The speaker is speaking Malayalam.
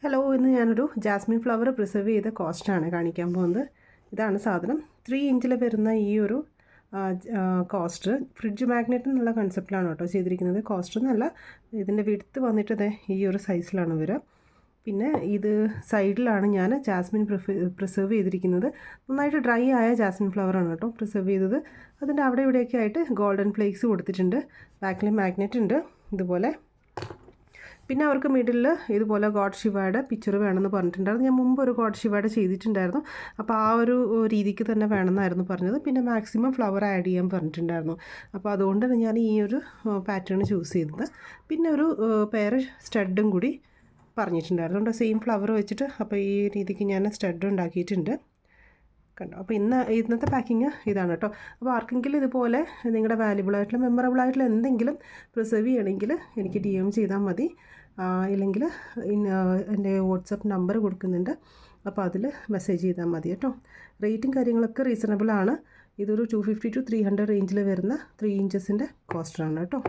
ഹലോ, ഇന്ന് ഞാനൊരു ജാസ്മിൻ ഫ്ലവർ പ്രിസർവ് ചെയ്ത കോസ്റ്റാണ് കാണിക്കാൻ പോകുന്നത്. ഇതാണ് സാധനം. 3 ഇഞ്ചിൽ വരുന്ന ഈ ഒരു കോസ്റ്റ് ഫ്രിഡ്ജ് മാഗ്നറ്റ് എന്നുള്ള കൺസെപ്റ്റിലാണ് കേട്ടോ ചെയ്തിരിക്കുന്നത്. കോസ്റ്റ് എന്നല്ല, ഇതിൻ്റെ വിഡ്ത്ത് വന്നിട്ട് ഈ ഒരു സൈസിലാണ് വരിക. പിന്നെ ഇത് സൈഡിലാണ് ഞാൻ ജാസ്മിൻ പ്രിസർവ് ചെയ്തിരിക്കുന്നത്. നന്നായിട്ട് ഡ്രൈ ആയ ജാസ്മിൻ ഫ്ലവറാണ് കേട്ടോ പ്രിസർവ് ചെയ്തത്. അതിൻ്റെ അവിടെ ഇവിടെയൊക്കെ ആയിട്ട് ഗോൾഡൻ ഫ്ലേക്സ് കൊടുത്തിട്ടുണ്ട്. ബാക്കിൽ മാഗ്നറ്റ് ഉണ്ട് ഇതുപോലെ. പിന്നെ അവർക്ക് മിഡിൽ ഇതുപോലെ ഗോഡ് ശിവയുടെ പിക്ചർ വേണമെന്ന് പറഞ്ഞിട്ടുണ്ടായിരുന്നു. ഞാൻ മുമ്പ് ഒരു ഗോഡ് ശിവയുടെ ചെയ്തിട്ടുണ്ടായിരുന്നു. അപ്പോൾ ആ ഒരു രീതിക്ക് തന്നെ വേണമെന്നായിരുന്നു പറഞ്ഞത്. പിന്നെ മാക്സിമം ഫ്ലവർ ആഡ് ചെയ്യാൻ പറഞ്ഞിട്ടുണ്ടായിരുന്നു. അപ്പോൾ അതുകൊണ്ടാണ് ഞാൻ ഈ ഒരു പാറ്റേൺ ചൂസ് ചെയ്തത്. പിന്നെ ഒരു പെയർ സ്റ്റഡും കൂടി പറഞ്ഞിട്ടുണ്ടായിരുന്നു. അതുകൊണ്ട് സെയിം ഫ്ലവർ വെച്ചിട്ട് അപ്പോൾ ഈ രീതിക്ക് ഞാൻ സ്റ്റഡ് ഉണ്ടാക്കിയിട്ടുണ്ട്. കണ്ടോ. അപ്പോൾ ഇന്നത്തെ പാക്കിങ് ഇതാണ് കേട്ടോ. അപ്പോൾ ആർക്കെങ്കിലും ഇതുപോലെ നിങ്ങളുടെ വാല്യുബിളായിട്ടുള്ള മെമ്മറബിളായിട്ടുള്ള എന്തെങ്കിലും പ്രിസർവ് ചെയ്യണമെങ്കിൽ എനിക്ക് DM ചെയ്താൽ മതി. ഇല്ലെങ്കിൽ എൻ്റെ വാട്സപ്പ് നമ്പർ കൊടുക്കുന്നുണ്ട്. അപ്പോൾ അതിൽ മെസ്സേജ് ചെയ്താൽ മതി കേട്ടോ. റേറ്റും കാര്യങ്ങളൊക്കെ റീസണബിളാണ്. ഇതൊരു 250 to 300 റേഞ്ചിൽ വരുന്ന 3 ഇഞ്ചസിൻ്റെ കോസ്റ്റാണ് കേട്ടോ.